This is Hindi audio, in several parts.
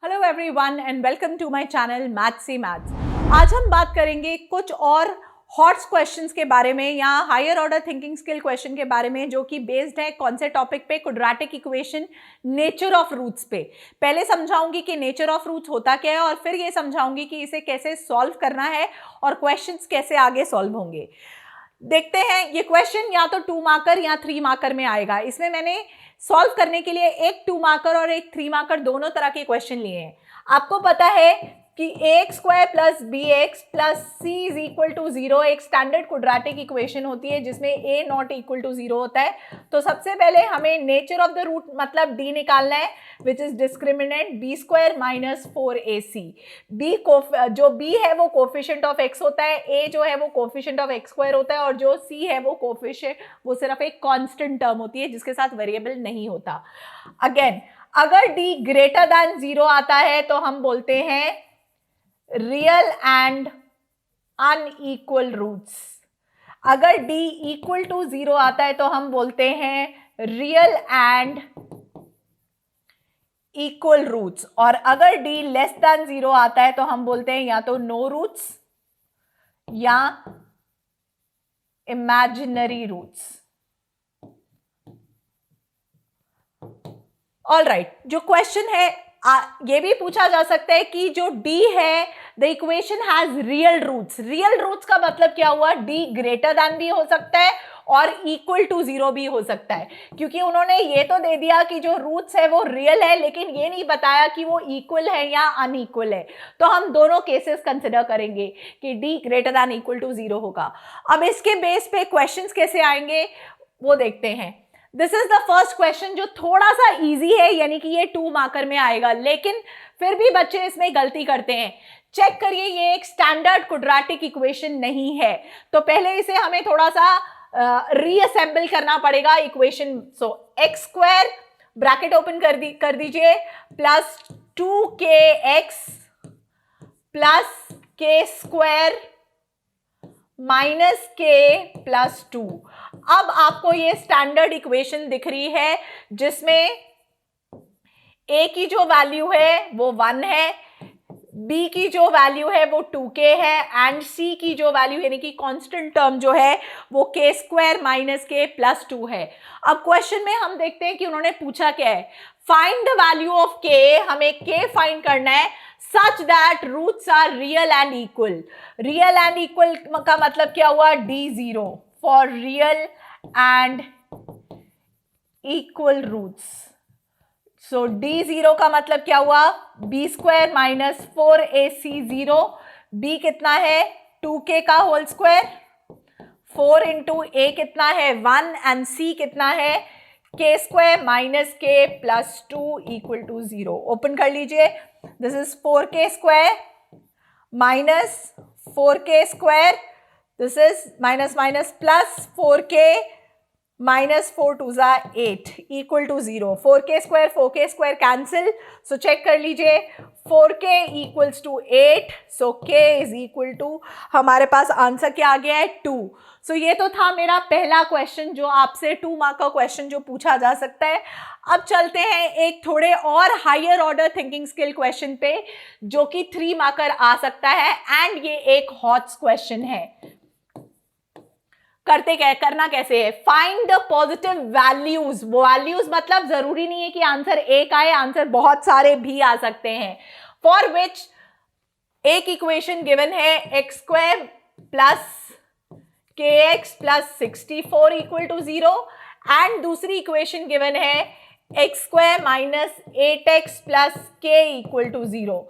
Hello everyone and welcome to my channel maths से मैथ्स। आज हम बात करेंगे कुछ और हॉट्स क्वेश्चंस के बारे में या higher order thinking skill question के बारे में जो कि बेस्ड है कौन से टॉपिक पे, quadratic equation, nature of roots पे। पहले समझाऊंगी कि नेचर ऑफ रूट्स होता क्या है और फिर ये समझाऊंगी कि इसे कैसे सॉल्व करना है और क्वेश्चंस कैसे आगे सॉल्व होंगे। देखते हैं, ये क्वेश्चन या तो 2 मार्कर या 3 मार्कर में आएगा। इसमें मैंने सॉल्व करने के लिए एक 2 मार्कर और एक 3 मार्कर दोनों तरह के क्वेश्चन लिए हैं। आपको पता है कि ax square plus bx plus c is equal to 0 एक स्टैंडर्ड क्वाड्रेटिक इक्वेशन होती है जिसमें a नॉट इक्वल टू 0 होता है। तो सबसे पहले हमें नेचर ऑफ द रूट मतलब d निकालना है, which is discriminant b square minus 4ac। जो b है वो कोफिशिएंट ऑफ x होता है, a जो है वो कोफिशिएंट ऑफ x स्क्वायर होता है और जो c है वो कोफिशिएंट, वो सिर्फ एक कांस्टेंट टर्म होती है जिसके साथ वेरिएबल नहीं होता। अगेन, अगर d ग्रेटर दैन 0 आता है तो हम बोलते हैं रियल एंड अनइक्वल रूट्स। अगर d इक्वल टू 0 आता है तो हम बोलते हैं रियल एंड इक्वल रूट्स, और अगर d लेस देन 0 आता है तो हम बोलते हैं या तो नो रूट्स या इमेजिनरी रूट्स। ऑल राइट, जो क्वेश्चन है ये भी पूछा जा सकता है कि जो d है the equation has real roots. Real roots का मतलब क्या हुआ? d ग्रेटर देन भी हो सकता है और इक्वल टू 0 भी हो सकता है, क्योंकि उन्होंने ये तो दे दिया कि जो रूट्स है वो रियल है, लेकिन ये नहीं बताया कि वो इक्वल है या अनइक्वल है। तो हम दोनों केसेस कंसिडर करेंगे कि d greater than equal to 0 होगा। अब इसके बेस पे क्वेश्चंस कैसे आएंगे वो देखते हैं। This is the first question जो थोड़ा सा इजी है, यानी कि ये 2 मार्कर में आएगा, लेकिन फिर भी बच्चे इसमें गलती करते हैं। चेक करिए, ये एक स्टैंडर्ड क्वाड्रेटिक इक्वेशन नहीं है, तो पहले इसे हमें थोड़ा सा रीअसेंबल करना पड़ेगा इक्वेशन। सो एक्स स्क्वायर ब्रैकेट ओपन कर दीजिए प्लस 2kx प्लस के स्क्वायर माइनस k प्लस 2। अब आपको ये स्टैंडर्ड इक्वेशन दिख रही है जिसमें a की जो वैल्यू है वो 1 है, b की जो वैल्यू है वो 2k है एंड c की जो वैल्यू यानी कि कांस्टेंट टर्म जो है वो k square minus k plus 2 है। अब क्वेश्चन में हम देखते हैं कि उन्होंने पूछा क्या है, find the value of k। हमें k फाइंड करना है such that roots are real and equal। real and equal का मतलब क्या हुआ? d0 for real and equal roots। so d0 का मतलब क्या हुआ? b square minus 4ac0। b कितना है? 2k का होल स्क्वायर, 4 इंटू a कितना है? 1 एंड c कितना है? k square minus k plus 2 equal to 0। Open कर लीजिए, this is 4k square minus 4k square, this is minus minus plus 4k minus 4 two ज़ा 8 equal to 0। 4k square cancel, so check कर लीजिए 4k equals to 8, so k is equal to, हमारे पास आंसर क्या आ गया है? 2। सो ये तो था मेरा पहला क्वेश्चन जो आपसे 2 मार्क का क्वेश्चन जो पूछा जा सकता है। अब चलते हैं एक थोड़े और higher order thinking skill question पे जो कि 3 मार्कर आ सकता है एंड ये एक हॉट्स क्वेश्चन है। करना कैसे है? Find the positive values. Values मतलब जरूरी नहीं है कि आंसर एक आए, आंसर बहुत सारे भी आ सकते हैं। फॉर विच एक इक्वेशन गिवन है x square plus k x plus 64 equal to 0 and दूसरी इक्वेशन गिवन है x square minus 8x plus k equal to 0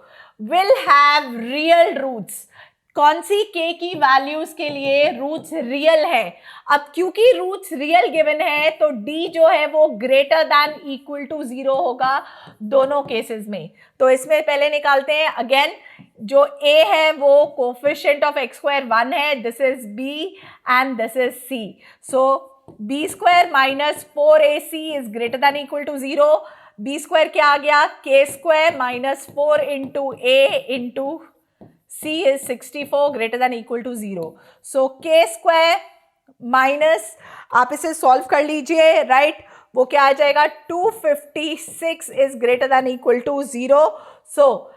will have real roots. कौन सी k की वैल्यूज के लिए रूट्स रियल है? अब क्योंकि रूट्स रियल गिवन है तो d जो है वो ग्रेटर दैन इक्वल टू 0 होगा दोनों केसेस में। तो इसमें पहले निकालते हैं। अगेन, जो a है वो कोफिशिएंट ऑफ x स्क्वायर 1 है, this is b and this is c। So b square minus 4ac is greater than equal to 0। b square क्या आ गया? k square minus 4 into a into c is 64 greater than equal to 0। so k square minus, आप इसे सॉल्व कर लीजिए, राइट? वो क्या आ जाएगा, 256 is greater than equal to 0. So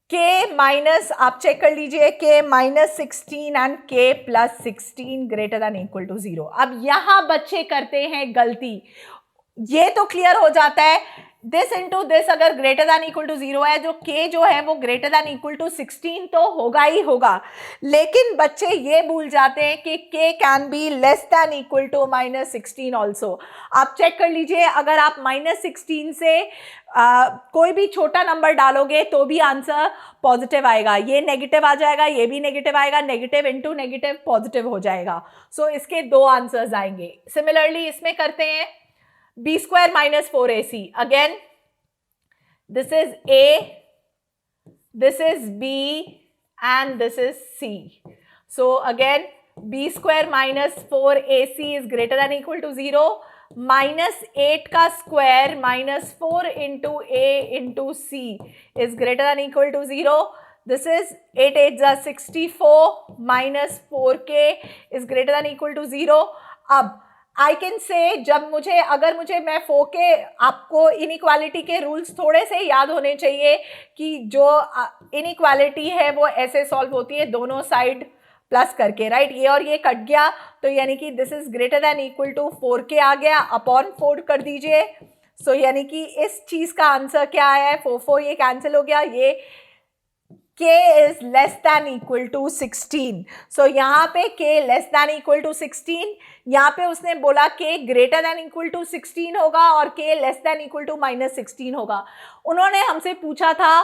k minus, आप चेक कर लीजिए, k minus 16 and k plus 16 greater than equal to 0. अब यहां बच्चे करते हैं गलती, ये तो क्लियर हो जाता है दिस इंटू दिस अगर ग्रेटर दैन इक्वल टू 0 है, जो k जो है वो ग्रेटर दैन इक्वल टू 16 तो होगा ही होगा, लेकिन बच्चे ये भूल जाते हैं कि k can be less than equal to -16 also. आप चेक कर लीजिए, अगर आप -16 से कोई भी छोटा नंबर डालोगे तो भी आंसर पॉजिटिव आएगा, ये नेगेटिव आ जाएगा, ये भी नेगेटिव आएगा, नेगेटिव इंटू नेगेटिव पॉजिटिव हो जाएगा. सो इसके दो आंसर्स आएंगे. सिमिलरली इसमें करते हैं b square minus 4ac. Again, this is a, this is b, and this is c. So again, b square minus 4ac is greater than equal to 0. Minus 8 का square minus 4 into a into c is greater than equal to 0. This is 8 8 is 64 minus 4k is greater than equal to 0. अब आई कैन से, जब मुझे, अगर मुझे, मैं 4k, आपको इनइक्वालिटी के रूल्स थोड़े से याद होने चाहिए कि जो इनइक्वालिटी है वो ऐसे सॉल्व होती है, दोनों साइड प्लस करके, राइट. ये और ये कट गया तो यानी कि this is greater than equal to 4k आ गया, अपॉन 4 कर दीजिए. सो यानी कि इस चीज का आंसर क्या आया है, 4 ये कैंसिल हो गया, ये k is less than equal to 16. So यहाँ पे k less than equal to 16, यहाँ पे उसने बोला k greater than equal to 16 होगा और k less than equal to -16 होगा. उन्होंने हमसे पूछा था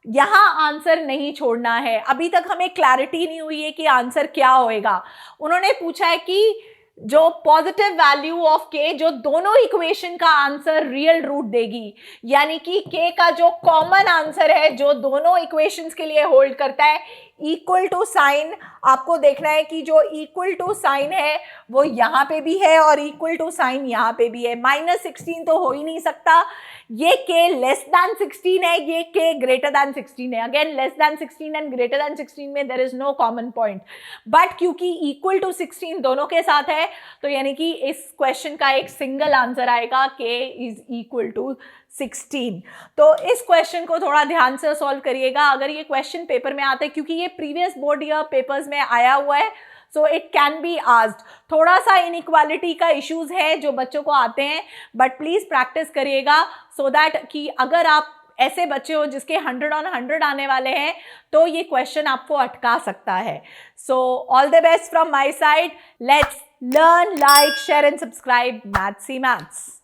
यहाँ आंसर नहीं छोड़ना है, अभी तक हमें क्लैरिटी नहीं हुई है कि आंसर क्या होएगा. उन्होंने पूछा है कि जो पॉजिटिव वैल्यू ऑफ k जो दोनों इक्वेशन का आंसर रियल रूट देगी, यानी कि k का जो कॉमन आंसर है जो दोनों इक्वेशंस के लिए होल्ड करता है, इक्वल टू साइन आपको देखना है कि जो इक्वल टू साइन है वो यहाँ पे भी है और इक्वल टू साइन यहाँ पे भी है. -16 तो हो ही नहीं सकता, ये k लेस दैन 16 है, ये k ग्रेटर दैन 16 है. Again less than 16 and greater than 16 में there is no common point, but क्योंकि इक्वल टू 16 दोनों के साथ है तो यानी कि इस क्वेश्चन का एक सिंगल आंसर आएगा, k इज इक्वल टू 16. तो इस क्वेश्चन को थोड़ा ध्यान से सॉल्व करिएगा, अगर ये क्वेश्चन पेपर में आते हैं, क्योंकि ये प्रीवियस बोर्ड ईयर पेपर्स में आया हुआ है, so it can be asked. थोड़ा सा इनइक्वालिटी का इश्यूज है जो बच्चों को आते हैं, बट प्लीज प्रैक्टिस करिएगा सो दैट कि अगर आप ऐसे बच्चे हो जिसके 100 on 100 आने वाले हैं तो ये क्वेश्चन आपको अटका सकता है. So all the best from my side. Let's learn, like, share and subscribe Mathsy Maths.